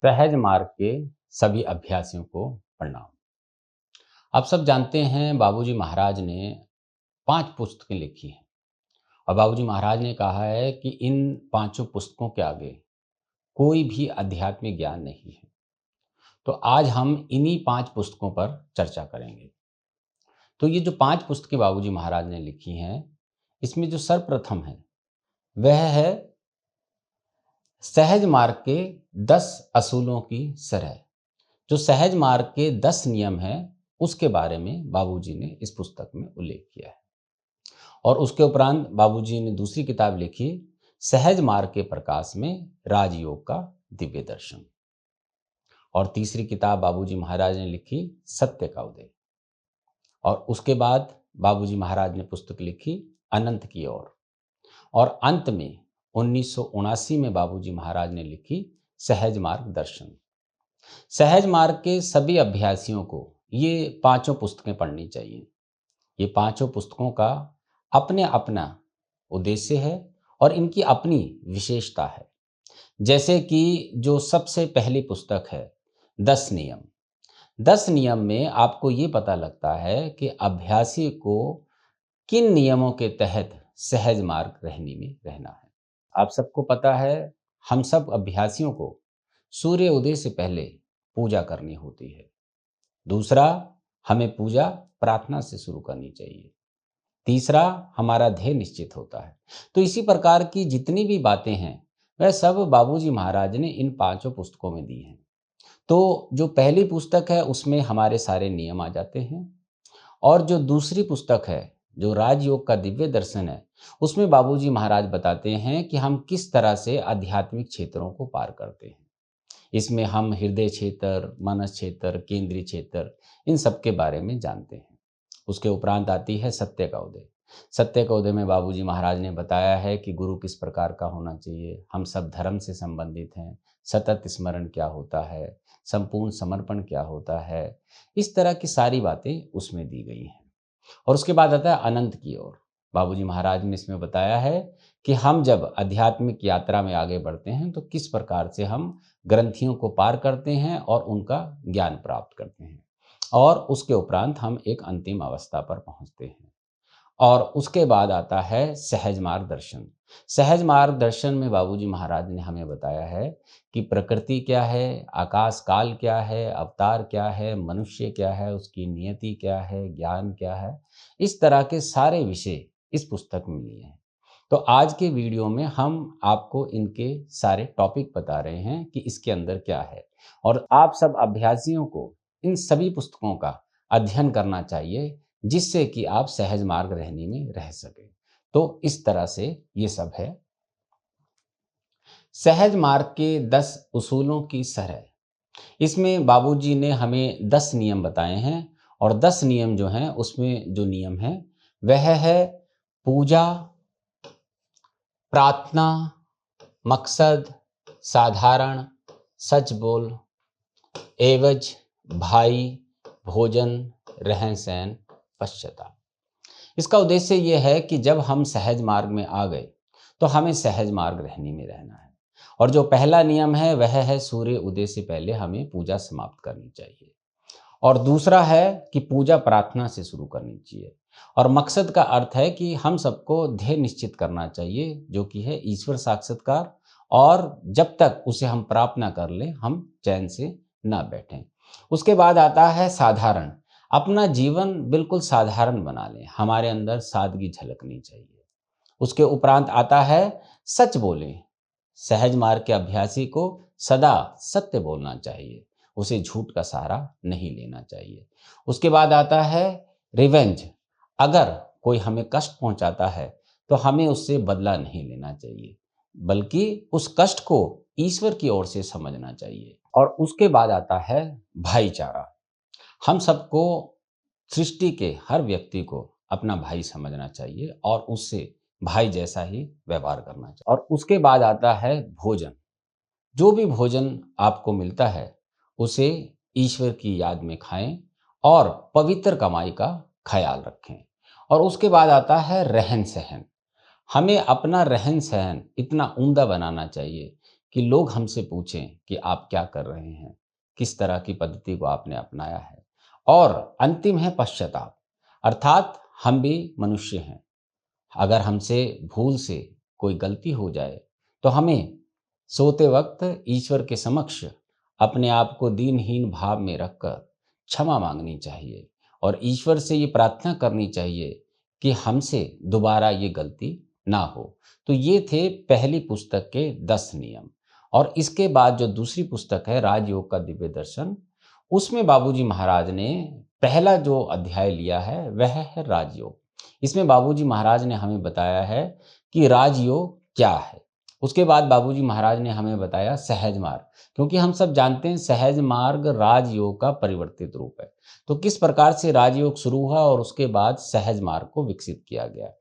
सहज मार्ग के सभी अभ्यासियों को प्रणाम। आप सब जानते हैं बाबूजी महाराज ने 5 पुस्तकें लिखी हैं और बाबूजी महाराज ने कहा है कि इन पाँचों पुस्तकों के आगे कोई भी आध्यात्मिक ज्ञान नहीं है। तो आज हम इन्हीं 5 पुस्तकों पर चर्चा करेंगे। तो ये जो 5 पुस्तकें बाबूजी महाराज ने लिखी हैं, इसमें जो सर्वप्रथम है, वह है सहज मार्ग के 10 असूलों की सरह। जो सहज मार्ग के 10 नियम हैं, उसके बारे में बाबूजी ने इस पुस्तक में उल्लेख किया है। और उसके उपरांत बाबूजी ने दूसरी किताब लिखी, सहज मार्ग के प्रकाश में राजयोग का दिव्य दर्शन। और तीसरी किताब बाबूजी महाराज ने लिखी, सत्य का उदय। और उसके बाद बाबूजी महाराज ने पुस्तक लिखी, अनंत की ओर। और अंत में 1979 में बाबूजी महाराज ने लिखी, सहज मार्ग दर्शन। सहज मार्ग के सभी अभ्यासियों को ये पांचों पुस्तकें पढ़नी चाहिए। ये पांचों पुस्तकों का अपने अपना उद्देश्य है और इनकी अपनी विशेषता है। जैसे कि जो सबसे पहली पुस्तक है 10 नियम। 10 नियम में आपको ये पता लगता है कि अभ्यासी को किन नियमों के तहत सहज मार्ग रहने में रहना है। आप सबको पता है, हम सब अभ्यासियों को सूर्य उदय से पहले पूजा करनी होती है। दूसरा, हमें पूजा प्रार्थना से शुरू करनी चाहिए। तीसरा, हमारा ध्येय निश्चित होता है। तो इसी प्रकार की जितनी भी बातें हैं, वह सब बाबूजी महाराज ने इन पांचों पुस्तकों में दी हैं। तो जो पहली पुस्तक है, उसमें हमारे सारे नियम आ जाते हैं। और जो दूसरी पुस्तक है, जो राजयोग का दिव्य दर्शन है, उसमें बाबूजी महाराज बताते हैं कि हम किस तरह से आध्यात्मिक क्षेत्रों को पार करते हैं। इसमें हम हृदय क्षेत्र, मानस क्षेत्र, केंद्रीय क्षेत्र, इन सब के बारे में जानते हैं। उसके उपरांत आती है सत्य का उदय। सत्य का उदय में बाबूजी महाराज ने बताया है कि गुरु किस प्रकार का होना चाहिए, हम सब धर्म से संबंधित हैं, सतत स्मरण क्या होता है, संपूर्ण समर्पण क्या होता है, इस तरह की सारी बातें उसमें दी गई हैं। और उसके बाद आता है अनंत की ओर। बाबूजी महाराज ने इसमें बताया है कि हम जब आध्यात्मिक यात्रा में आगे बढ़ते हैं तो किस प्रकार से हम ग्रंथियों को पार करते हैं और उनका ज्ञान प्राप्त करते हैं। और उसके उपरांत हम एक अंतिम अवस्था पर पहुंचते हैं। और उसके बाद आता है सहज मार्ग दर्शन। सहज मार्ग दर्शन में बाबूजी महाराज ने हमें बताया है कि प्रकृति क्या है, आकाश काल क्या है, अवतार क्या है, मनुष्य क्या है, उसकी नियति क्या है, ज्ञान क्या है, इस तरह के सारे विषय इस पुस्तक में लिए हैं। तो आज के वीडियो में हम आपको इनके सारे टॉपिक बता रहे हैं कि इसके अंदर क्या है। और आप सब अभ्यासियों को इन सभी पुस्तकों का अध्ययन करना चाहिए, जिससे कि आप सहज मार्ग रहने में रह सके। तो इस तरह से ये सब है। सहज मार्ग के 10 उसूलों की सरह। इसमें बाबूजी ने हमें 10 नियम बताए हैं। और 10 नियम जो हैं, उसमें जो नियम है वह है पूजा, प्रार्थना, मकसद, साधारण, सच बोल, एवज, भाई, भोजन, रहन सहन, पश्चाताप। इसका उद्देश्य यह है कि जब हम सहज मार्ग में आ गए तो हमें सहज मार्ग रहने में रहना है। और जो पहला नियम है वह है सूर्य उदय से पहले हमें पूजा समाप्त करनी चाहिए। और दूसरा है कि पूजा प्रार्थना से शुरू करनी चाहिए। और मकसद का अर्थ है कि हम सबको ध्येय निश्चित करना चाहिए, जो कि है ईश्वर साक्षात्कार। और जब तक उसे हम प्राप्त ना कर लें, हम चैन से ना बैठें। उसके बाद आता है साधारण। अपना जीवन बिल्कुल साधारण बना लें, हमारे अंदर सादगी झलकनी चाहिए। उसके उपरांत आता है सच बोलें। सहज मार्ग के अभ्यासी को सदा सत्य बोलना चाहिए, उसे झूठ का सहारा नहीं लेना चाहिए। उसके बाद आता है रिवेंज। अगर कोई हमें कष्ट पहुंचाता है तो हमें उससे बदला नहीं लेना चाहिए, बल्कि उस कष्ट को ईश्वर की ओर से समझना चाहिए। और उसके बाद आता है भाईचारा। हम सबको, सृष्टि के हर व्यक्ति को अपना भाई समझना चाहिए और उससे भाई जैसा ही व्यवहार करना चाहिए। और उसके बाद आता है भोजन। जो भी भोजन आपको मिलता है उसे ईश्वर की याद में खाएं और पवित्र कमाई का ख्याल रखें। और उसके बाद आता है रहन सहन। हमें अपना रहन सहन इतना उम्दा बनाना चाहिए कि लोग हमसे पूछें कि आप क्या कर रहे हैं, किस तरह की पद्धति को आपने अपनाया है। और अंतिम है पश्चाताप, अर्थात हम भी मनुष्य हैं। अगर हमसे भूल से कोई गलती हो जाए तो हमें सोते वक्त ईश्वर के समक्ष अपने आप को दीनहीन भाव में रखकर क्षमा मांगनी चाहिए और ईश्वर से ये प्रार्थना करनी चाहिए कि हमसे दोबारा ये गलती ना हो। तो ये थे पहली पुस्तक के 10 नियम। और इसके बाद जो दूसरी पुस्तक है राजयोग का दिव्य दर्शन, उसमें बाबूजी महाराज ने पहला जो अध्याय लिया है वह है राजयोग। इसमें बाबूजी महाराज ने हमें बताया है कि राजयोग क्या है। उसके बाद बाबूजी महाराज ने हमें बताया सहज मार्ग, क्योंकि हम सब जानते हैं सहज मार्ग राजयोग का परिवर्तित रूप है। तो किस प्रकार से राजयोग शुरू हुआ और उसके बाद सहज मार्ग को विकसित किया गया।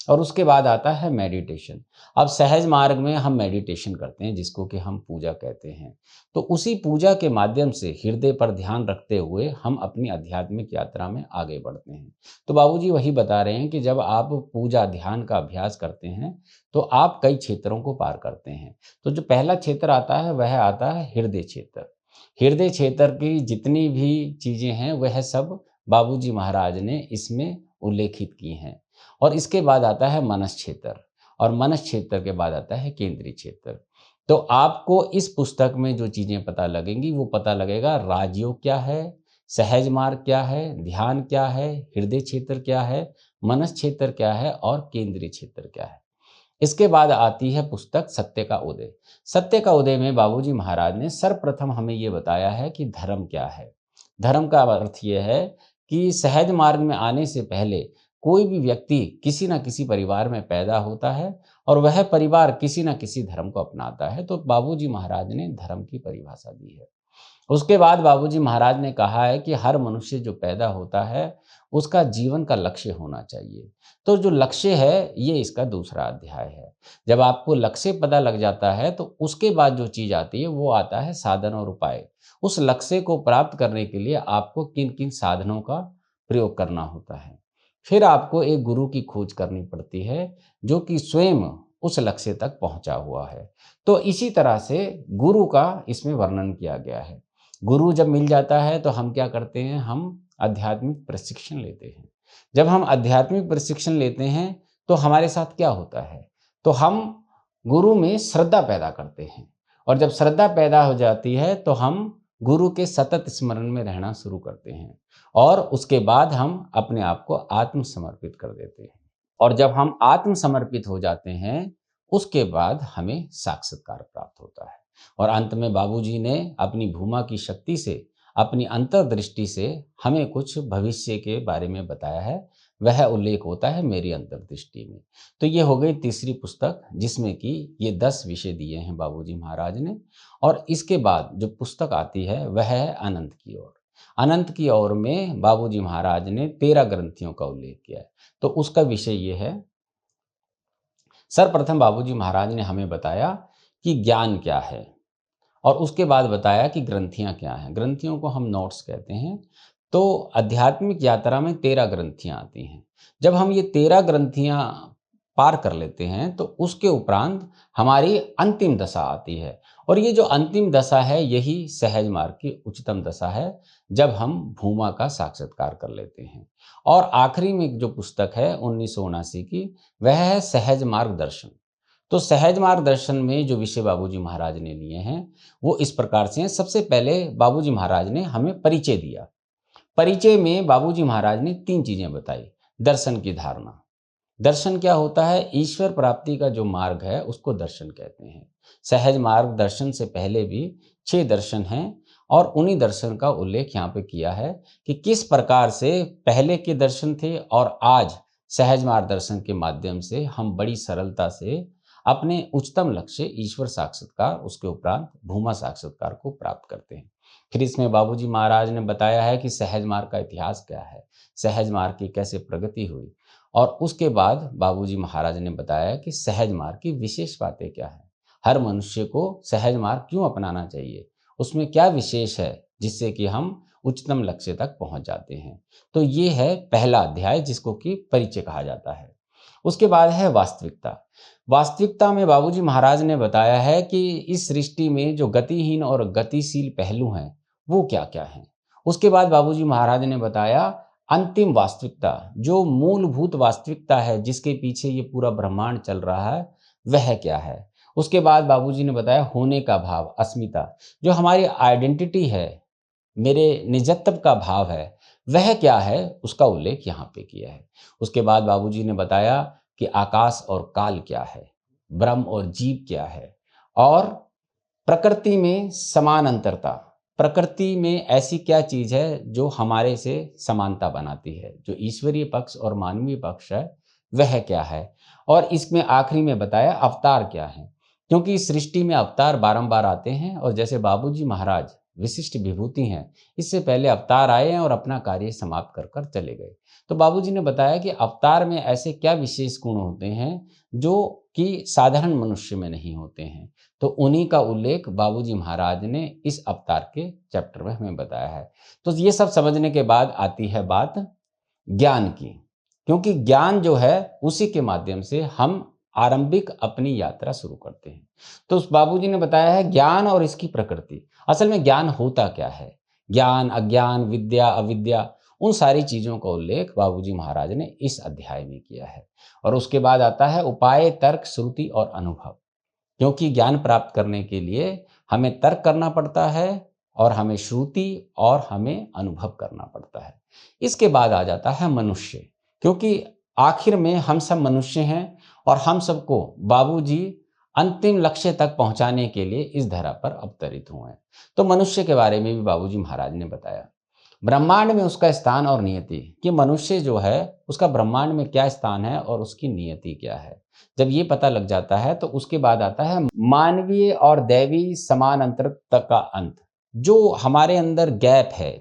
और उसके बाद आता है मेडिटेशन। अब सहज मार्ग में हम मेडिटेशन करते हैं, जिसको कि हम पूजा कहते हैं। तो उसी पूजा के माध्यम से हृदय पर ध्यान रखते हुए हम अपनी आध्यात्मिक यात्रा में आगे बढ़ते हैं। तो बाबूजी वही बता रहे हैं कि जब आप पूजा ध्यान का अभ्यास करते हैं तो आप कई क्षेत्रों को पार करते हैं। तो जो पहला क्षेत्र आता है वह आता है हृदय क्षेत्र। हृदय क्षेत्र की जितनी भी चीज़ें हैं वह सब बाबूजी महाराज ने इसमें उल्लेखित की हैं। और इसके बाद आता है मनस क्षेत्र, और मनस क्षेत्र के बाद आता है केंद्रीय क्षेत्र। तो आपको इस पुस्तक में जो चीज़ें पता लगेंगी वो पता लगेगा राजयोग क्या है, सहज मार्ग क्या है, ध्यान क्या है, हृदय क्षेत्र क्या है, मनस क्षेत्र क्या है और केंद्रीय क्षेत्र क्या है। इसके बाद आती है पुस्तक सत्य का उदय। सत्य का उदय में बाबूजी महाराज ने सर्वप्रथम हमें ये बताया है कि धर्म क्या है। धर्म का अर्थ ये है कि सहज मार्ग में आने से पहले कोई भी व्यक्ति किसी न किसी परिवार में पैदा होता है और वह परिवार किसी न किसी धर्म को अपनाता है। तो बाबूजी महाराज ने धर्म की परिभाषा दी है। उसके बाद बाबूजी महाराज ने कहा है कि हर मनुष्य जो पैदा होता है उसका जीवन का लक्ष्य होना चाहिए। तो जो लक्ष्य है ये इसका दूसरा अध्याय है। जब आपको लक्ष्य पता लग जाता है तो उसके बाद जो चीज़ आती है वो आता है साधन और उपाय। उस लक्ष्य को प्राप्त करने के लिए आपको किन किन साधनों का प्रयोग करना होता है। फिर आपको एक गुरु की खोज करनी पड़ती है जो कि स्वयं उस लक्ष्य तक पहुंचा हुआ है। तो इसी तरह से गुरु का इसमें वर्णन किया गया है। गुरु जब मिल जाता है तो हम क्या करते हैं, हम आध्यात्मिक प्रशिक्षण लेते हैं। जब हम आध्यात्मिक प्रशिक्षण लेते हैं तो हमारे साथ क्या होता है, तो हम गुरु में श्रद्धा पैदा करते हैं। और जब श्रद्धा पैदा हो जाती है तो हम गुरु के सतत स्मरण में रहना शुरू करते हैं और उसके बाद हम अपने आप को आत्मसमर्पित कर देते हैं। और जब हम आत्मसमर्पित हो जाते हैं उसके बाद हमें साक्षात्कार प्राप्त होता है। और अंत में बाबूजी ने अपनी भूमा की शक्ति से, अपनी अंतर्दृष्टि से हमें कुछ भविष्य के बारे में बताया है। वह उल्लेख होता है मेरी अंतर्दृष्टि में। तो ये हो गई तीसरी पुस्तक जिसमें कि ये 10 विषय दिए हैं बाबूजी महाराज ने। और इसके बाद जो पुस्तक आती है वह है अनंत की ओर। अनंत की ओर में बाबूजी महाराज ने 13 ग्रंथियों का उल्लेख किया है। तो उसका विषय ये है, सर्वप्रथम बाबूजी महाराज ने हमें बताया कि ज्ञान क्या है और उसके बाद बताया कि ग्रंथियाँ क्या हैं। ग्रंथियों को हम नोट्स कहते हैं। तो आध्यात्मिक यात्रा में 13 ग्रंथियाँ आती हैं। जब हम ये 13 ग्रंथियाँ पार कर लेते हैं तो उसके उपरांत हमारी अंतिम दशा आती है। और ये जो अंतिम दशा है यही सहज मार्ग की उच्चतम दशा है, जब हम भूमा का साक्षात्कार कर लेते हैं। और आखिरी में जो पुस्तक है 1979 की, वह है सहज मार्ग दर्शन। तो सहज मार्ग दर्शन में जो विषय बाबूजी महाराज ने लिए हैं वो इस प्रकार से हैं। सबसे पहले बाबूजी महाराज ने हमें परिचय दिया। परिचय में बाबूजी महाराज ने 3 चीजें बताई। दर्शन की धारणा, दर्शन क्या होता है, ईश्वर प्राप्ति का जो मार्ग है उसको दर्शन कहते हैं। सहज मार्ग दर्शन से पहले भी 6 दर्शन हैं और उन्हीं दर्शन का उल्लेख यहाँ पे किया है कि किस प्रकार से पहले के दर्शन थे और आज सहज मार्ग दर्शन के माध्यम से हम बड़ी सरलता से अपने उच्चतम लक्ष्य ईश्वर साक्षात्कार, उसके उपरांत भूमा साक्षात्कार को प्राप्त करते हैं। फिर इसमें बाबूजी महाराज ने बताया है कि सहज मार्ग का इतिहास क्या है, सहज मार्ग की कैसे प्रगति हुई। और उसके बाद बाबूजी महाराज ने बताया कि सहज मार्ग की विशेष बातें क्या है, हर मनुष्य को सहज मार्ग क्यों अपनाना चाहिए, उसमें क्या विशेष है जिससे कि हम उच्चतम लक्ष्य तक पहुंच जाते हैं। तो ये है पहला अध्याय जिसको कि परिचय कहा जाता है। उसके बाद है वास्तविकता। वास्तविकता में बाबूजी महाराज ने बताया है कि इस सृष्टि में जो गतिहीन और गतिशील पहलू हैं वो क्या क्या हैं। उसके बाद बाबूजी महाराज ने बताया अंतिम वास्तविकता, जो मूलभूत वास्तविकता है जिसके पीछे ये पूरा ब्रह्मांड चल रहा है, वह क्या है। उसके बाद बाबूजी ने बताया होने का भाव, अस्मिता, जो हमारी आइडेंटिटी है, मेरे निजत्व का भाव है, वह क्या है, उसका उल्लेख यहाँ पे किया है। उसके बाद बाबूजी ने बताया कि आकाश और काल क्या है, ब्रह्म और जीव क्या है, और प्रकृति में समान अंतरता, प्रकृति में ऐसी क्या चीज है जो हमारे से समानता बनाती है, जो ईश्वरीय पक्ष और मानवीय पक्ष है वह क्या है। और इसमें आखिरी में बताया अवतार क्या है, क्योंकि इस सृष्टि में अवतार बारंबार आते हैं और जैसे बाबूजी महाराज विशिष्ट विभूति हैं, इससे पहले अवतार आए हैं और अपना कार्य समाप्त कर कर चले गए। तो बाबूजी ने बताया कि अवतार में ऐसे क्या विशेष गुण होते हैं जो कि साधारण मनुष्य में नहीं होते हैं। तो उन्हीं का उल्लेख बाबूजी महाराज ने इस अवतार के चैप्टर में हमें बताया है। तो ये सब समझने के बाद आती है बात ज्ञान की, क्योंकि ज्ञान जो है उसी के माध्यम से हम आरंभिक अपनी यात्रा शुरू करते हैं। तो उस बाबूजी ने बताया है ज्ञान और इसकी प्रकृति। असल में ज्ञान होता क्या है, ज्ञान, अज्ञान, विद्या, अविद्या, उन सारी चीजों का उल्लेख बाबूजी महाराज ने इस अध्याय में किया है। और उसके बाद आता है उपाय, तर्क, श्रुति और अनुभव, क्योंकि ज्ञान प्राप्त करने के लिए हमें तर्क करना पड़ता है और हमें श्रुति और हमें अनुभव करना पड़ता है। इसके बाद आ जाता है मनुष्य, क्योंकि आखिर में हम सब मनुष्य हैं और हम सबको बाबूजी अंतिम लक्ष्य तक पहुंचाने के लिए इस धरा पर अवतरित हुए हैं। तो मनुष्य के बारे में भी बाबूजी महाराज ने बताया, ब्रह्मांड में उसका स्थान और नियति, कि मनुष्य जो है उसका ब्रह्मांड में क्या स्थान है और उसकी नियति क्या है। जब ये पता लग जाता है तो उसके बाद आता है मानवीय और दैवी समान अंतर तक का अंत। जो हमारे अंदर गैप है,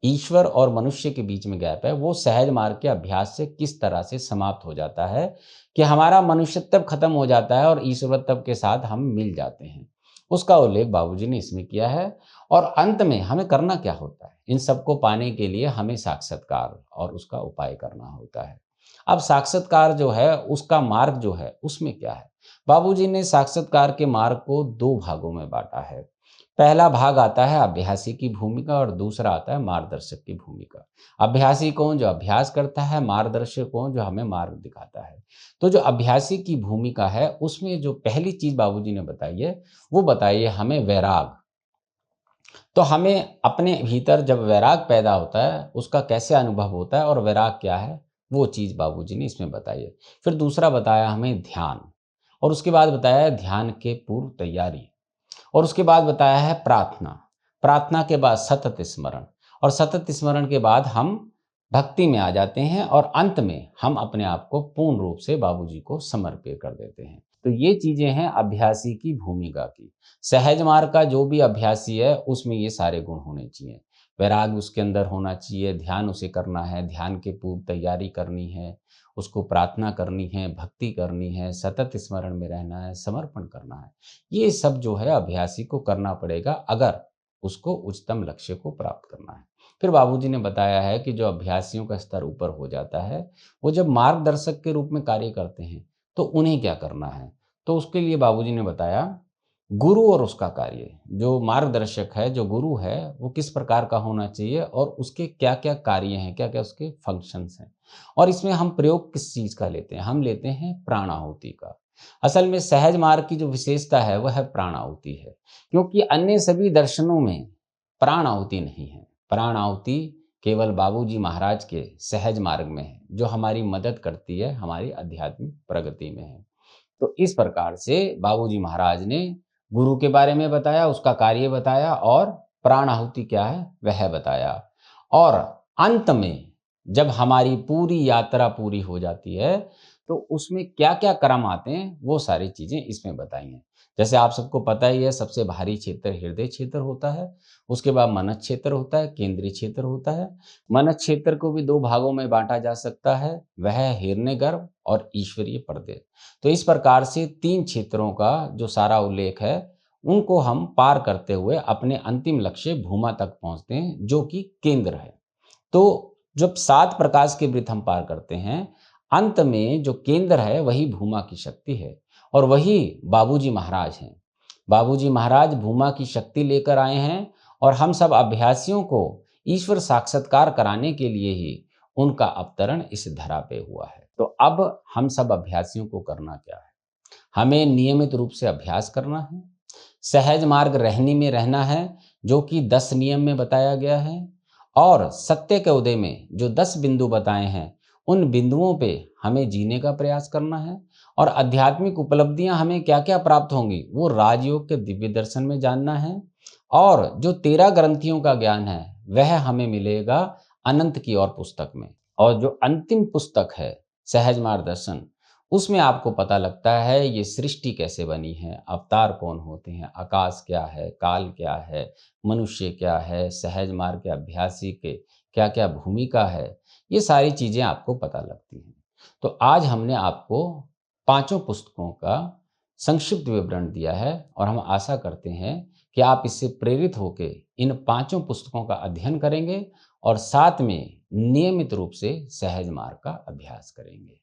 ईश्वर और मनुष्य के बीच में गैप है, वो सहज मार्ग के अभ्यास से किस तरह से समाप्त हो जाता है कि हमारा मनुष्यत्व खत्म हो जाता है और ईश्वरत्व के साथ हम मिल जाते हैं। उसका उल्लेख बाबूजी ने इसमें किया है। और अंत में हमें करना क्या होता है, इन सबको पाने के लिए हमें साक्षात्कार और उसका उपाय करना होता है। अब साक्षात्कार जो है उसका मार्ग जो है उसमें क्या है, बाबूजी ने साक्षात्कार के मार्ग को दो भागों में बांटा है। पहला भाग आता है अभ्यासी की भूमिका और दूसरा आता है मार्गदर्शक की भूमिका। अभ्यासी कौन, जो अभ्यास करता है, मार्गदर्शक कौन, जो हमें मार्ग दिखाता है। तो जो अभ्यासी की भूमिका है उसमें जो पहली चीज बाबूजी ने बताई है वो बताई है हमें वैराग। तो हमें अपने भीतर जब वैराग पैदा होता है उसका कैसे अनुभव होता है और वैराग क्या है, वो चीज़ बाबूजी ने इसमें बताई है। फिर दूसरा बताया हमें ध्यान, और उसके बाद बताया है ध्यान के पूर्व तैयारी, और उसके बाद बताया है प्रार्थना, प्रार्थना के बाद सतत स्मरण, और सतत स्मरण के बाद हम भक्ति में आ जाते हैं और अंत में हम अपने आप को पूर्ण रूप से बाबूजी को समर्पित कर देते हैं। तो ये चीजें हैं अभ्यासी की भूमिका की। सहज मार्ग का जो भी अभ्यासी है उसमें ये सारे गुण होने चाहिए। वैराग उसके अंदर होना चाहिए, ध्यान उसे करना है, ध्यान के पूर्व तैयारी करनी है, उसको प्रार्थना करनी है, भक्ति करनी है, सतत स्मरण में रहना है, समर्पण करना है। ये सब जो है अभ्यासी को करना पड़ेगा अगर उसको उच्चतम लक्ष्य को प्राप्त करना है। फिर बाबूजी ने बताया है कि जो अभ्यासियों का स्तर ऊपर हो जाता है वो जब मार्गदर्शक के रूप में कार्य करते हैं तो उन्हें क्या करना है। तो उसके लिए बाबूजी ने बताया गुरु और उसका कार्य, जो मार्गदर्शक है, जो गुरु है, वो किस प्रकार का होना चाहिए और उसके क्या क्या कार्य हैं, क्या क्या उसके फंक्शंस हैं। और इसमें हम प्रयोग किस चीज़ का लेते हैं, हम लेते हैं प्राणाहुति का। असल में सहज मार्ग की जो विशेषता है वह है प्राणाहुति है, क्योंकि अन्य सभी दर्शनों में प्राणाहुति नहीं है। प्राणाहुति केवल बाबूजी महाराज के सहज मार्ग में है, जो हमारी मदद करती है, हमारी आध्यात्मिक प्रगति में है। तो इस प्रकार से बाबूजी महाराज ने गुरु के बारे में बताया, उसका कार्य बताया और प्राणाहुति क्या है वह बताया। और अंत में जब हमारी पूरी यात्रा पूरी हो जाती है तो उसमें क्या क्या क्रम आते हैं वो सारी चीजें इसमें बताई हैं। जैसे आप सबको पता ही है, सबसे भारी क्षेत्र हृदय क्षेत्र होता है, उसके बाद मनस क्षेत्र होता है, केंद्रीय क्षेत्र होता है। मनस क्षेत्र को भी दो भागों में बांटा जा सकता है, वह है हिरण्यगर्भ और ईश्वरीय प्रदेश। तो इस प्रकार से तीन क्षेत्रों का जो सारा उल्लेख है उनको हम पार करते हुए अपने अंतिम लक्ष्य भूमा तक पहुंचते हैं, जो कि केंद्र है। तो जब 7 प्रकाश के वृत्त हम पार करते हैं, अंत में जो केंद्र है वही भूमा की शक्ति है और वही बाबूजी महाराज हैं। बाबूजी महाराज भूमा की शक्ति लेकर आए हैं और हम सब अभ्यासियों को ईश्वर साक्षात्कार कराने के लिए ही उनका अवतरण इस धरा पे हुआ है। तो अब हम सब अभ्यासियों को करना क्या है? हमें नियमित रूप से अभ्यास करना है, सहज मार्ग रहनी में रहना है जो कि 10 नियम में बताया गया है, और सत्य के उदय में जो 10 बिंदु बताए हैं उन बिंदुओं पे हमें जीने का प्रयास करना है। और आध्यात्मिक उपलब्धियां हमें क्या क्या प्राप्त होंगी वो राजयोग के दिव्य दर्शन में जानना है। और जो 13 ग्रंथियों का ज्ञान है वह हमें मिलेगा अनंत की और पुस्तक में। और जो अंतिम पुस्तक है सहज मार्ग दर्शन, उसमें आपको पता लगता है ये सृष्टि कैसे बनी है, अवतार कौन होते हैं, आकाश क्या है, काल क्या है, मनुष्य क्या है, सहज मार्ग के अभ्यासी के क्या क्या भूमिका है, ये सारी चीज़ें आपको पता लगती हैं। तो आज हमने आपको पांचों पुस्तकों का संक्षिप्त विवरण दिया है और हम आशा करते हैं कि आप इससे प्रेरित होकर इन पांचों पुस्तकों का अध्ययन करेंगे और साथ में नियमित रूप से सहज मार्ग का अभ्यास करेंगे।